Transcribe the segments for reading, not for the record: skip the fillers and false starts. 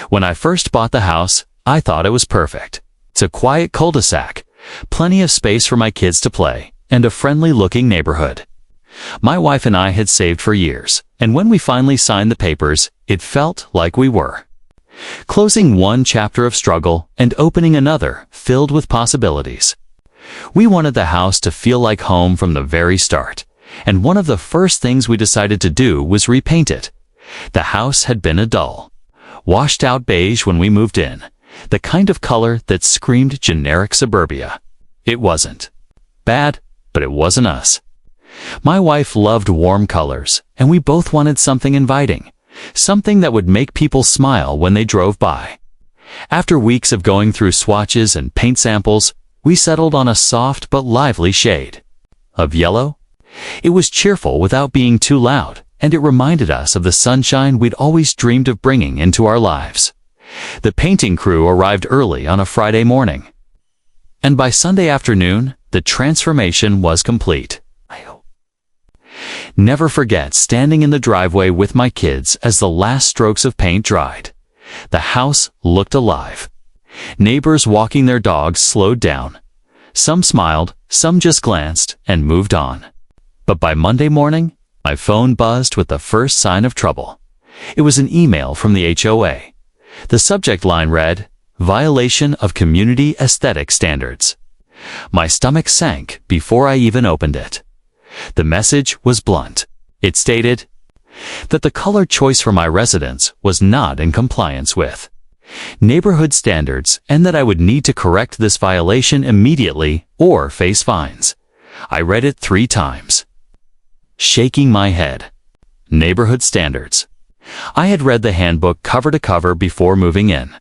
When I first bought the house, I thought it was perfect. It's a quiet cul-de-sac, plenty of space for my kids to play, and a friendly-looking neighborhood. My wife and I had saved for years, and when we finally signed the papers, it felt like we were closing one chapter of struggle and opening another filled with possibilities. We wanted the house to feel like home from the very start, and one of the first things we decided to do was repaint it. The house had been a dull, washed-out beige when we moved in, the kind of color that screamed generic suburbia. It wasn't bad, but it wasn't us. My wife loved warm colors, and we both wanted something inviting, something that would make people smile when they drove by. After weeks of going through swatches and paint samples, we settled on a soft but lively shade of yellow. It was cheerful without being too loud, and it reminded us of the sunshine we'd always dreamed of bringing into our lives. The painting crew arrived early on a Friday morning, and by Sunday afternoon, the transformation was complete. Never forget standing in the driveway with my kids as the last strokes of paint dried. The house looked alive. Neighbors walking their dogs slowed down. Some smiled, some just glanced and moved on. But by Monday morning, my phone buzzed with the first sign of trouble. It was an email from the HOA. The subject line read, "Violation of Community Aesthetic Standards." My stomach sank before I even opened it. The message was blunt. It stated that the color choice for my residence was not in compliance with neighborhood standards and that I would need to correct this violation immediately or face fines. I read it 3 times, shaking my head. Neighborhood standards. I had read the handbook cover to cover before moving in,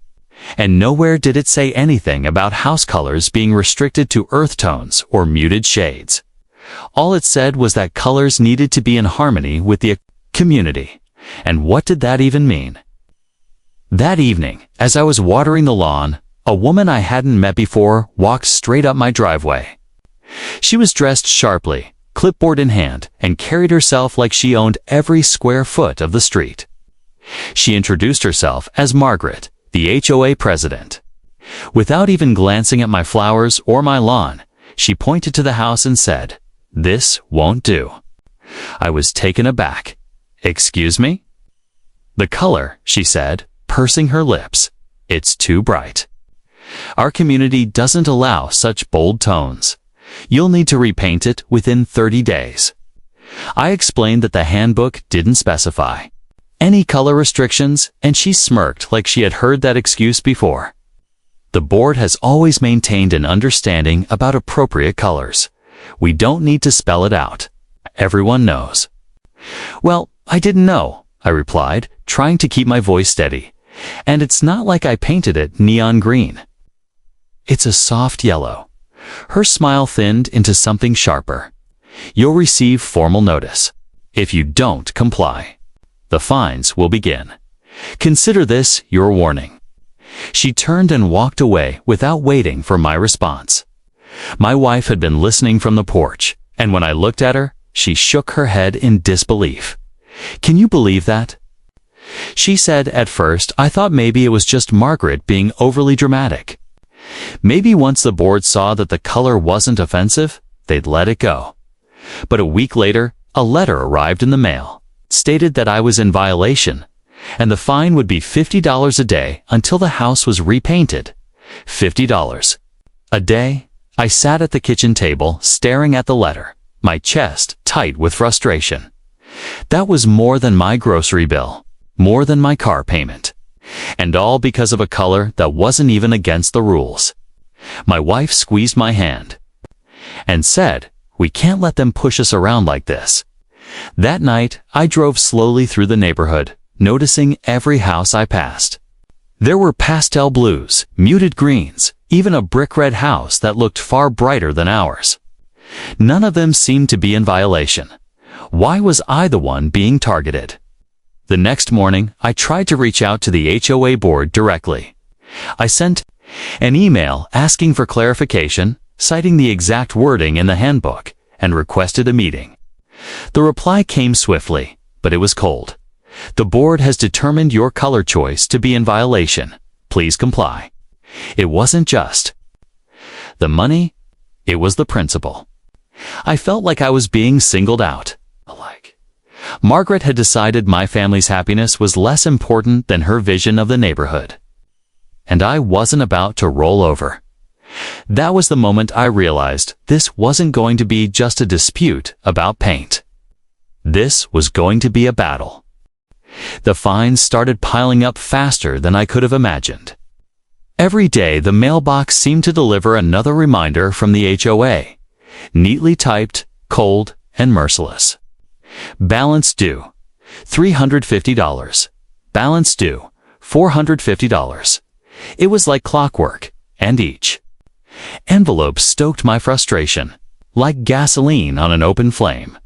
and nowhere did it say anything about house colors being restricted to earth tones or muted shades. All it said was that colors needed to be in harmony with the community. And what did that even mean? That evening, as I was watering the lawn, a woman I hadn't met before walked straight up my driveway. She was dressed sharply, clipboard in hand, and carried herself like she owned every square foot of the street. She introduced herself as Margaret, the HOA president. Without even glancing at my flowers or my lawn, she pointed to the house and said, "This won't do." I was taken aback. "Excuse me?" "The color," she said, pursing her lips. "It's too bright. Our community doesn't allow such bold tones. You'll need to repaint it within 30 days. I explained that the handbook didn't specify any color restrictions, and she smirked like she had heard that excuse before. The board has always maintained an understanding about appropriate colors. We don't need to spell it out. Everyone knows. "Well, I didn't know," I replied, trying to keep my voice steady. "And it's not like I painted it neon green. It's a soft yellow." Her smile thinned into something sharper. "You'll receive formal notice if you don't comply. The fines will begin. Consider this your warning." She turned and walked away without waiting for my response. My wife had been listening from the porch, and when I looked at her, she shook her head in disbelief. "Can you believe that?" She said, "At first, I thought maybe it was just Margaret being overly dramatic. Maybe once the board saw that the color wasn't offensive, they'd let it go." But a week later, a letter arrived in the mail. It stated that I was in violation, and the fine would be $50 a day until the house was repainted. $50 a day? I sat at the kitchen table, staring at the letter, my chest tight with frustration. That was more than my grocery bill, more than my car payment, and all because of a color that wasn't even against the rules. My wife squeezed my hand and said, "We can't let them push us around like this." That night, I drove slowly through the neighborhood, noticing every house I passed. There were pastel blues, muted greens, even a brick red house that looked far brighter than ours. None of them seemed to be in violation. Why was I the one being targeted? The next morning, I tried to reach out to the HOA board directly. I sent an email asking for clarification, citing the exact wording in the handbook, and requested a meeting. The reply came swiftly, but it was cold. The board has determined your color choice to be in violation. Please comply. It wasn't just the money, it was the principle. I felt like I was being singled out. Margaret had decided my family's happiness was less important than her vision of the neighborhood. And I wasn't about to roll over. That was the moment I realized this wasn't going to be just a dispute about paint. This was going to be a battle. The fines started piling up faster than I could have imagined. Every day, the mailbox seemed to deliver another reminder from the HOA, neatly typed, cold, and merciless. Balance due, $350. Balance due, $450. It was like clockwork, and each envelope stoked my frustration, like gasoline on an open flame.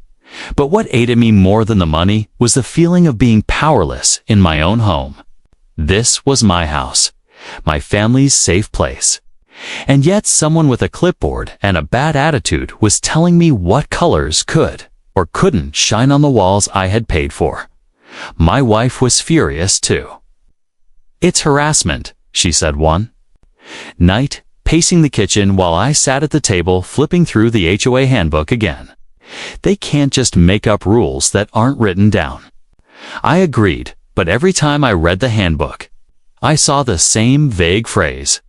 But what ate at me more than the money was the feeling of being powerless in my own home. This was my house, my family's safe place. And yet someone with a clipboard and a bad attitude was telling me what colors could or couldn't shine on the walls I had paid for. My wife was furious too. "It's harassment," she said one night, pacing the kitchen while I sat at the table flipping through the HOA handbook again. "They can't just make up rules that aren't written down." I agreed, but every time I read the handbook, I saw the same vague phrase.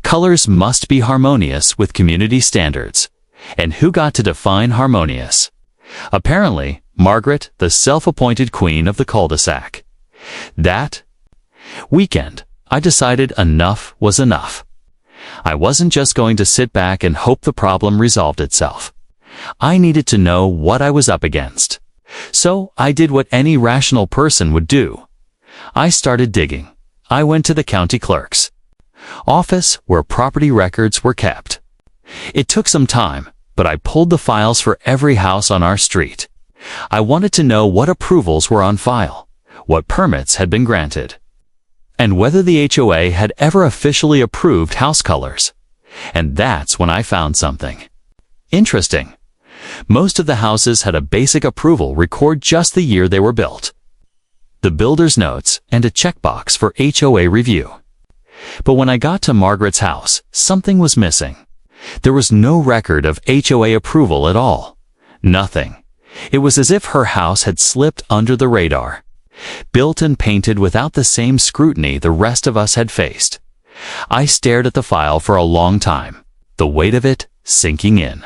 Colors must be harmonious with community standards. And who got to define harmonious? Apparently, Margaret, the self-appointed queen of the cul-de-sac. That weekend, I decided enough was enough. I wasn't just going to sit back and hope the problem resolved itself. I needed to know what I was up against. So I did what any rational person would do. I started digging. I went to the county clerk's office where property records were kept. It took some time, but I pulled the files for every house on our street. I wanted to know what approvals were on file, what permits had been granted, and whether the HOA had ever officially approved house colors. And that's when I found something interesting. Most of the houses had a basic approval record just the year they were built, the builder's notes, and a checkbox for HOA review. But when I got to Margaret's house, something was missing. There was no record of HOA approval at all. Nothing. It was as if her house had slipped under the radar, built and painted without the same scrutiny the rest of us had faced. I stared at the file for a long time, the weight of it sinking in.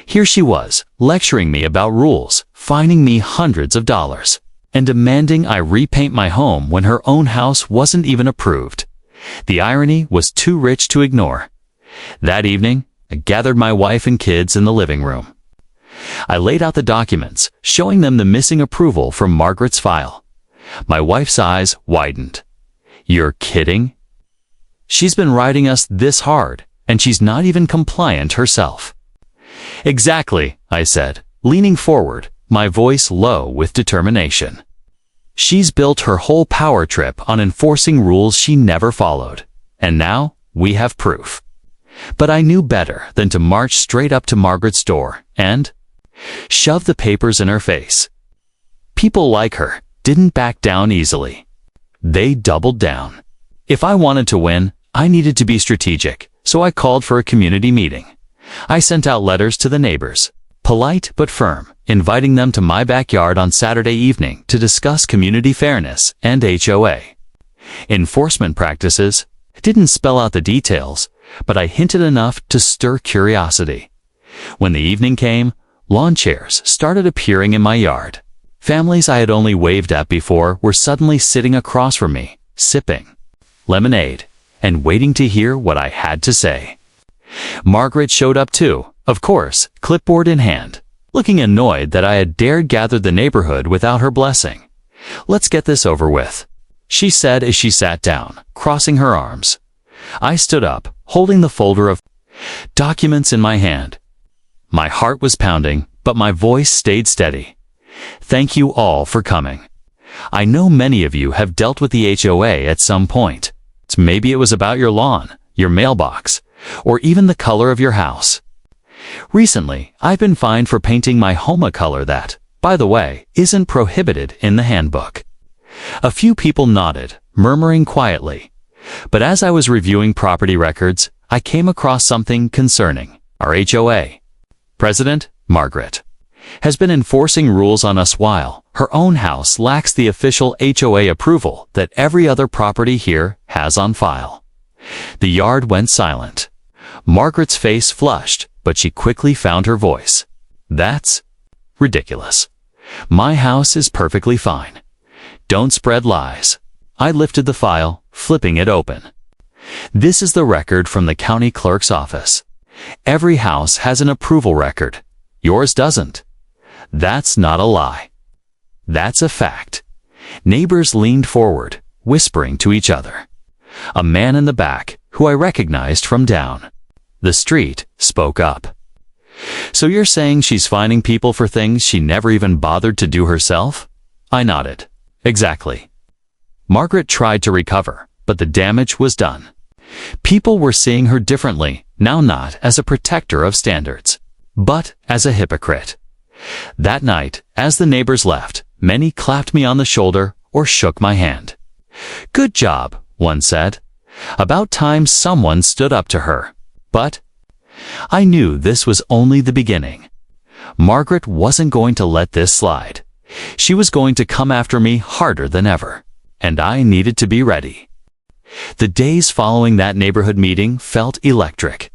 Here she was, lecturing me about rules, fining me hundreds of dollars, and demanding I repaint my home when her own house wasn't even approved. The irony was too rich to ignore. That evening, I gathered my wife and kids in the living room. I laid out the documents, showing them the missing approval from Margaret's file. My wife's eyes widened. "You're kidding? She's been riding us this hard, and she's not even compliant herself." "Exactly," I said, leaning forward, my voice low with determination. "She's built her whole power trip on enforcing rules she never followed, and now we have proof." But I knew better than to march straight up to Margaret's door and shove the papers in her face. People like her didn't back down easily. They doubled down. If I wanted to win, I needed to be strategic, so I called for a community meeting. I sent out letters to the neighbors, polite but firm, inviting them to my backyard on Saturday evening to discuss community fairness and HOA enforcement practices. I didn't spell out the details, but I hinted enough to stir curiosity. When the evening came, lawn chairs started appearing in my yard. Families I had only waved at before were suddenly sitting across from me, sipping lemonade and waiting to hear what I had to say. Margaret showed up too, of course, clipboard in hand, looking annoyed that I had dared gather the neighborhood without her blessing. "Let's get this over with," she said as she sat down, crossing her arms. I stood up, holding the folder of documents in my hand. My heart was pounding, but my voice stayed steady. "Thank you all for coming. I know many of you have dealt with the HOA at some point. Maybe it was about your lawn, your mailbox, or even the color of your house. Recently, I've been fined for painting my home a color that, by the way, isn't prohibited in the handbook. A few people nodded, murmuring quietly. But as I was reviewing property records, I came across something concerning. Our HOA president, Margaret, has been enforcing rules on us while her own house lacks the official HOA approval that every other property here has on file. The yard went silent. Margaret's face flushed, but she quickly found her voice. That's ridiculous. My house is perfectly fine. Don't spread lies. I lifted the file, flipping it open. This is the record from the county clerk's office. Every house has an approval record. Yours doesn't. That's not a lie. That's a fact. Neighbors leaned forward, whispering to each other. A man in the back, who I recognized from down the street, spoke up. So you're saying she's fining people for things she never even bothered to do herself? I nodded. Exactly. Margaret tried to recover, but the damage was done. People were seeing her differently, now not as a protector of standards, but as a hypocrite. That night, as the neighbors left, many clapped me on the shoulder or shook my hand. Good job, one said. About time someone stood up to her. But I knew this was only the beginning. Margaret wasn't going to let this slide. She was going to come after me harder than ever, and I needed to be ready. The days following that neighborhood meeting felt electric.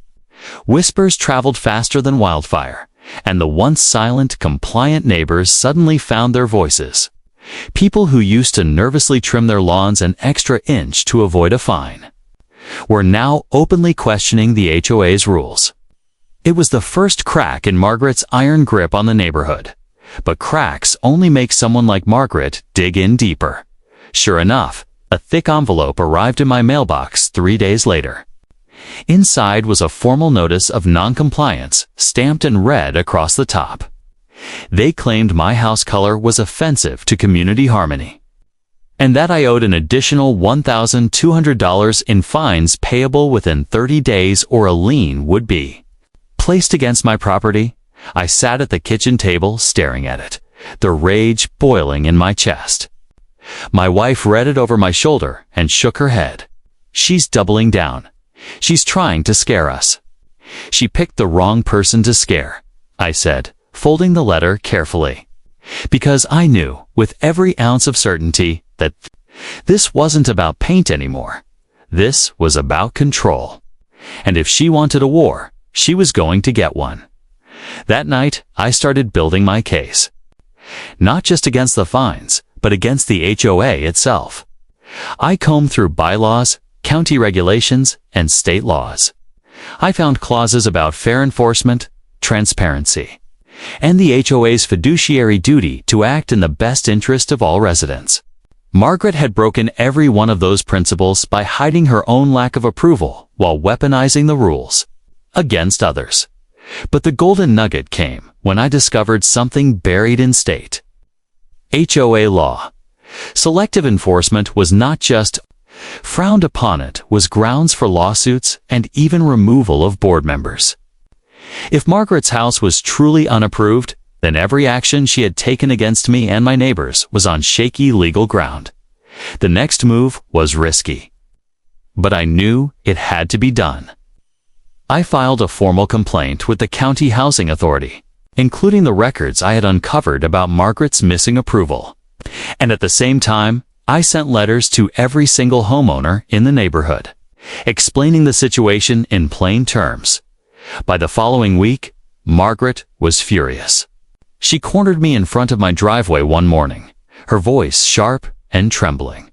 Whispers traveled faster than wildfire, and the once silent, compliant neighbors suddenly found their voices. People who used to nervously trim their lawns an extra inch to avoid a fine were now openly questioning the HOA's rules. It was the first crack in Margaret's iron grip on the neighborhood. But cracks only make someone like Margaret dig in deeper. Sure enough, a thick envelope arrived in my mailbox 3 days later. Inside was a formal notice of noncompliance, stamped in red across the top. They claimed my house color was offensive to community harmony, and that I owed an additional $1,200 in fines payable within 30 days or a lien would be placed against my property. I sat at the kitchen table staring at it, the rage boiling in my chest. My wife read it over my shoulder and shook her head. She's doubling down. She's trying to scare us. She picked the wrong person to scare, I said, folding the letter carefully. Because I knew, with every ounce of certainty, that this wasn't about paint anymore. This was about control. And if she wanted a war, she was going to get one. That night, I started building my case. Not just against the fines, but against the HOA itself. I combed through bylaws, county regulations, and state laws. I found clauses about fair enforcement, transparency, and the HOA's fiduciary duty to act in the best interest of all residents. Margaret had broken every one of those principles by hiding her own lack of approval while weaponizing the rules against others. But the golden nugget came when I discovered something buried in state HOA law. Selective enforcement was not just frowned upon, it was grounds for lawsuits and even removal of board members. If Margaret's house was truly unapproved, then every action she had taken against me and my neighbors was on shaky legal ground. The next move was risky, but I knew it had to be done. I filed a formal complaint with the County Housing Authority, including the records I had uncovered about Margaret's missing approval. And at the same time, I sent letters to every single homeowner in the neighborhood, explaining the situation in plain terms. By the following week, Margaret was furious. She cornered me in front of my driveway one morning, her voice sharp and trembling.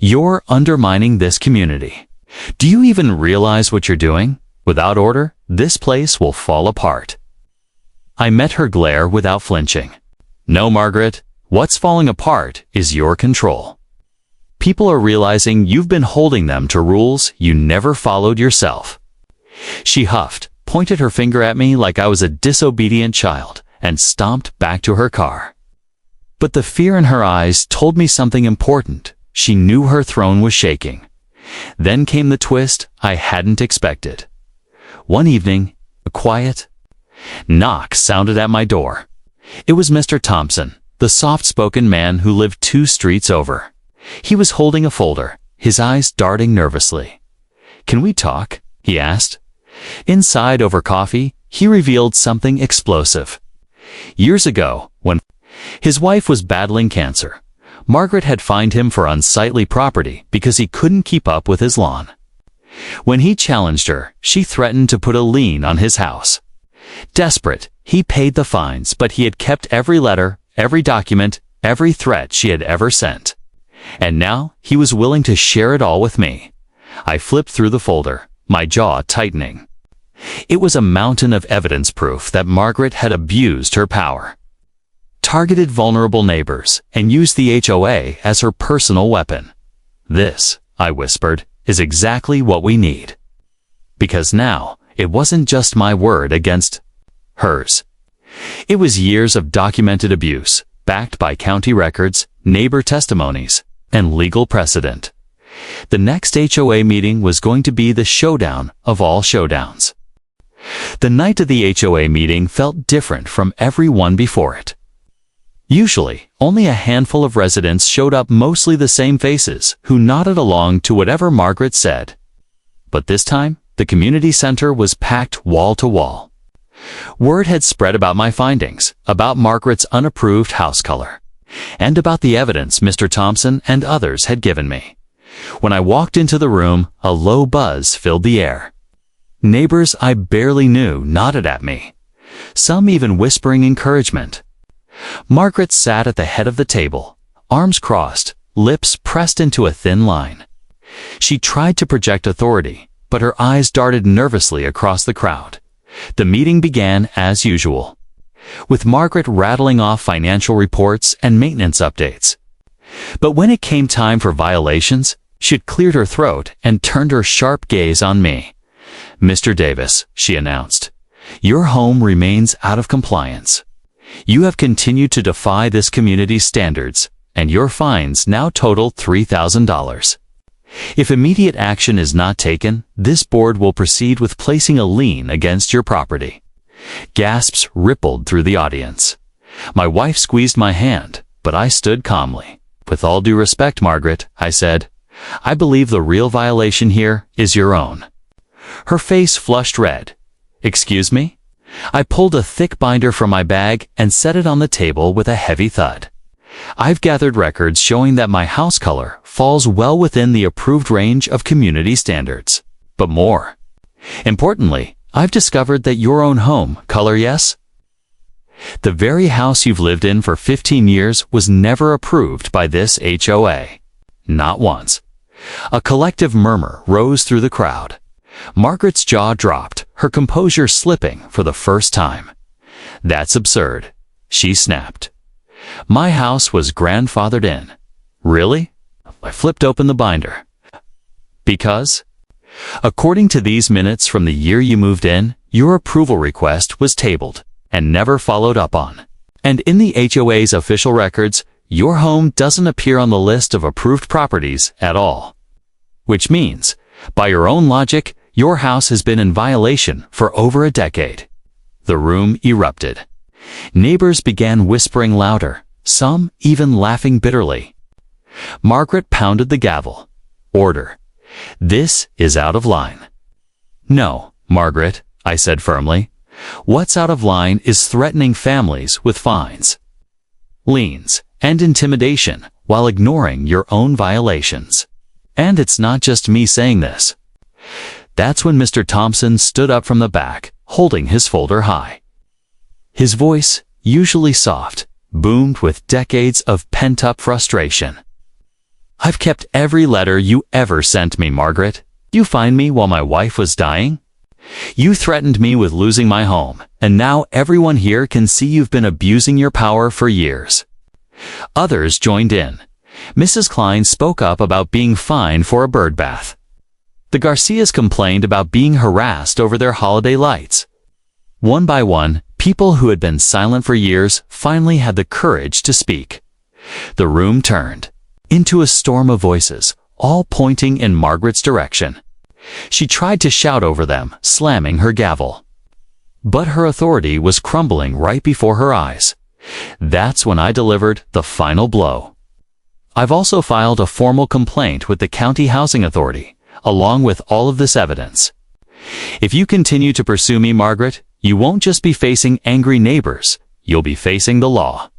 "You're undermining this community. Do you even realize what you're doing? Without order, this place will fall apart." I met her glare without flinching. "No, Margaret, what's falling apart is your control. People are realizing you've been holding them to rules you never followed yourself." She huffed, pointed her finger at me like I was a disobedient child, and stomped back to her car. But the fear in her eyes told me something important. She knew her throne was shaking. Then came the twist I hadn't expected. One evening, a quiet knock sounded at my door. It was Mr. Thompson, the soft-spoken man who lived 2 streets over. He was holding a folder, his eyes darting nervously. "Can we talk?" he asked. Inside over coffee, he revealed something explosive. Years ago, when his wife was battling cancer, Margaret had fined him for unsightly property because he couldn't keep up with his lawn. When he challenged her, she threatened to put a lien on his house. Desperate, he paid the fines, but he had kept every letter, every document, every threat she had ever sent. And now he was willing to share it all with me. I flipped through the folder, my jaw tightening. It was a mountain of evidence proof that Margaret had abused her power, targeted vulnerable neighbors, and used the HOA as her personal weapon. "This," I whispered, "is exactly what we need." Because now, it wasn't just my word against hers. It was years of documented abuse, backed by county records, neighbor testimonies, and legal precedent. The next HOA meeting was going to be the showdown of all showdowns. The night of the HOA meeting felt different from every one before it. Usually, only a handful of residents showed up, mostly the same faces, who nodded along to whatever Margaret said. But this time, the community center was packed wall to wall. Word had spread about my findings, about Margaret's unapproved house color, and about the evidence Mr. Thompson and others had given me. When I walked into the room, a low buzz filled the air. Neighbors I barely knew nodded at me, some even whispering encouragement. Margaret sat at the head of the table, arms crossed, lips pressed into a thin line. She tried to project authority, but her eyes darted nervously across the crowd. The meeting began as usual, with Margaret rattling off financial reports and maintenance updates. But when it came time for violations, she had cleared her throat and turned her sharp gaze on me. "Mr. Davis," she announced, "your home remains out of compliance. You have continued to defy this community's standards, and your fines now total $3,000. If immediate action is not taken, this board will proceed with placing a lien against your property." Gasps rippled through the audience. My wife squeezed my hand, but I stood calmly. "With all due respect, Margaret," I said, "I believe the real violation here is your own." Her face flushed red. "Excuse me?" I pulled a thick binder from my bag and set it on the table with a heavy thud. "I've gathered records showing that my house color falls well within the approved range of community standards. But more importantly, I've discovered that your own home color, yes? The very house you've lived in for 15 years was never approved by this HOA. Not once." A collective murmur rose through the crowd. Margaret's jaw dropped, her composure slipping for the first time. "That's absurd," she snapped. "My house was grandfathered in." "Really?" I flipped open the binder. "Because, according to these minutes from the year you moved in, your approval request was tabled and never followed up on. And in the HOA's official records, your home doesn't appear on the list of approved properties at all. Which means, by your own logic, your house has been in violation for over a decade." The room erupted. Neighbors began whispering louder, some even laughing bitterly. Margaret pounded the gavel. "Order. This is out of line." "No, Margaret," I said firmly. "What's out of line is threatening families with fines, liens, and intimidation while ignoring your own violations. And it's not just me saying this." That's when Mr. Thompson stood up from the back, holding his folder high. His voice, usually soft, boomed with decades of pent-up frustration. "I've kept every letter you ever sent me, Margaret. You find me while my wife was dying? You threatened me with losing my home, and now everyone here can see you've been abusing your power for years." Others joined in. Mrs. Klein spoke up about being fined for a bird bath. The Garcias complained about being harassed over their holiday lights. One by one, people who had been silent for years finally had the courage to speak. The room turned into a storm of voices, all pointing in Margaret's direction. She tried to shout over them, slamming her gavel. But her authority was crumbling right before her eyes. That's when I delivered the final blow. I've also filed a formal complaint with the County Housing Authority, along with all of this evidence. If you continue to pursue me, Margaret, you won't just be facing angry neighbors, you'll be facing the law."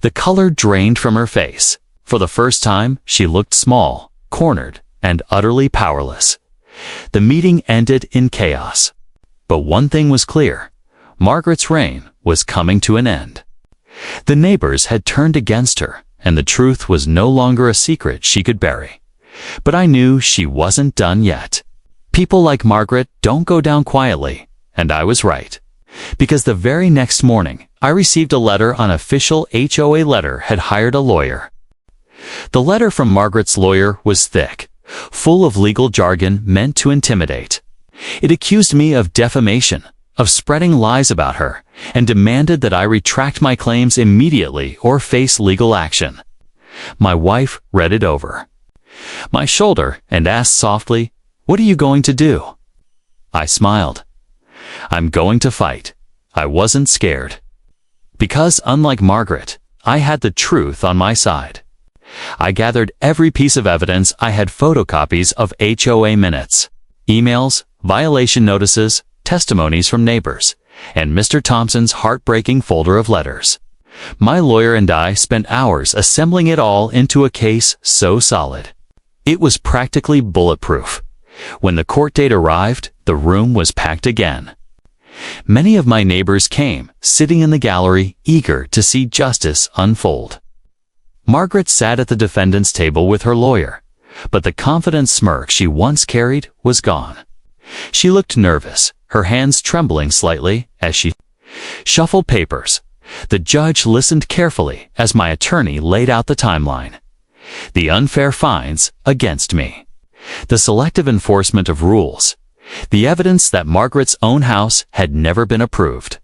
The color drained from her face. For the first time, she looked small, cornered, and utterly powerless. The meeting ended in chaos. But one thing was clear: Margaret's reign was coming to an end. The neighbors had turned against her, and the truth was no longer a secret she could bury. But I knew she wasn't done yet. People like Margaret don't go down quietly, and I was right. Because the very next morning, I received a letter. An official HOA letter had hired a lawyer. The letter from Margaret's lawyer was thick, full of legal jargon meant to intimidate. It accused me of defamation, of spreading lies about her, and demanded that I retract my claims immediately or face legal action. My wife read it over my shoulder and asked softly, "What are you going to do?" I smiled. "I'm going to fight." I wasn't scared. Because, unlike Margaret, I had the truth on my side. I gathered every piece of evidence. I had photocopies of HOA minutes, emails, violation notices, testimonies from neighbors, and Mr. Thompson's heartbreaking folder of letters. My lawyer and I spent hours assembling it all into a case so solid. It was practically bulletproof. When the court date arrived, the room was packed again. Many of my neighbors came, sitting in the gallery, eager to see justice unfold. Margaret sat at the defendant's table with her lawyer, but the confident smirk she once carried was gone. She looked nervous, her hands trembling slightly as she shuffled papers. The judge listened carefully as my attorney laid out the timeline. The unfair fines against me, the selective enforcement of rules, the evidence that Margaret's own house had never been approved.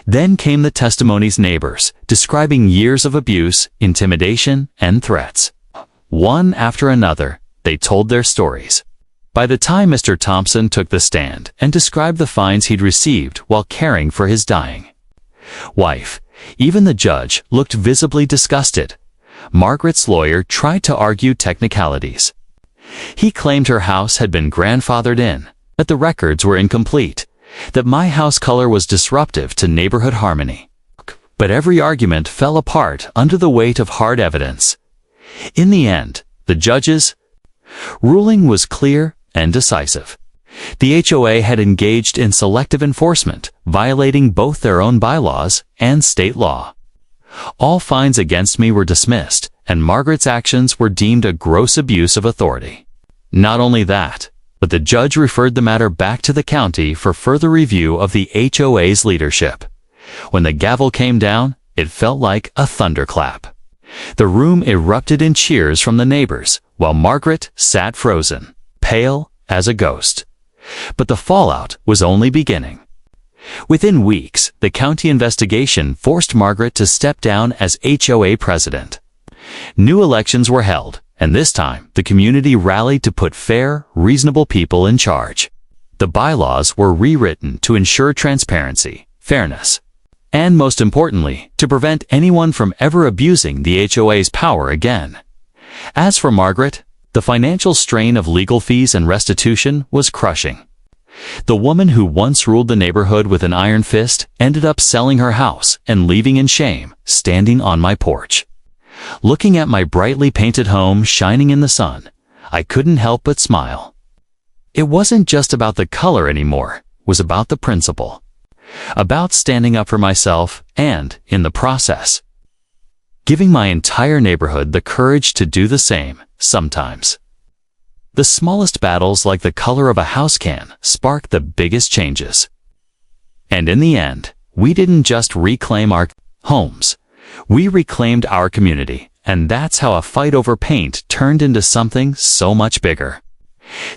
Then came the testimonies neighbors, describing years of abuse, intimidation, and threats. One after another, they told their stories. By the time Mr. Thompson took the stand and described the fines he'd received while caring for his dying wife, even the judge looked visibly disgusted. Margaret's lawyer tried to argue technicalities. He claimed her house had been grandfathered in, that the records were incomplete, that my house color was disruptive to neighborhood harmony. But every argument fell apart under the weight of hard evidence. In the end, the judge's ruling was clear and decisive. The HOA had engaged in selective enforcement, violating both their own bylaws and state law. All fines against me were dismissed, and Margaret's actions were deemed a gross abuse of authority. Not only that, but the judge referred the matter back to the county for further review of the HOA's leadership. When the gavel came down, it felt like a thunderclap. The room erupted in cheers from the neighbors, while Margaret sat frozen, pale as a ghost. But the fallout was only beginning. Within weeks, the county investigation forced Margaret to step down as HOA president. New elections were held, and this time the community rallied to put fair, reasonable people in charge. The bylaws were rewritten to ensure transparency, fairness, and most importantly, to prevent anyone from ever abusing the HOA's power again. As for Margaret, the financial strain of legal fees and restitution was crushing. The woman who once ruled the neighborhood with an iron fist ended up selling her house and leaving in shame, standing on my porch. Looking at my brightly painted home shining in the sun, I couldn't help but smile. It wasn't just about the color anymore, it was about the principle. About standing up for myself and, in the process, giving my entire neighborhood the courage to do the same, sometimes. The smallest battles, like the color of a house can, spark the biggest changes. And in the end, we didn't just reclaim our homes. We reclaimed our community, and that's how a fight over paint turned into something so much bigger.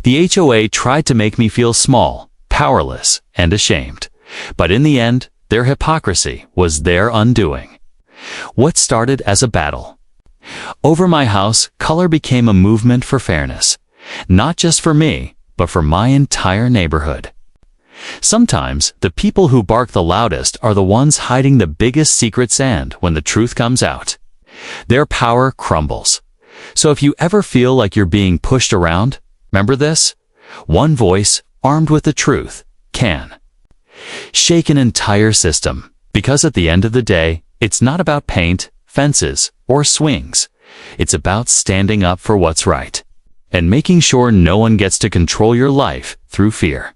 The HOA tried to make me feel small, powerless, and ashamed. But in the end, their hypocrisy was their undoing. What started as a battle over my house color became a movement for fairness. Not just for me, but for my entire neighborhood. Sometimes, the people who bark the loudest are the ones hiding the biggest secrets, and when the truth comes out, Their power crumbles. So if you ever feel like you're being pushed around, remember this: one voice, armed with the truth, can shake an entire system. Because at the end of the day, it's not about paint, fences, or swings. It's about standing up for what's right and making sure no one gets to control your life through fear.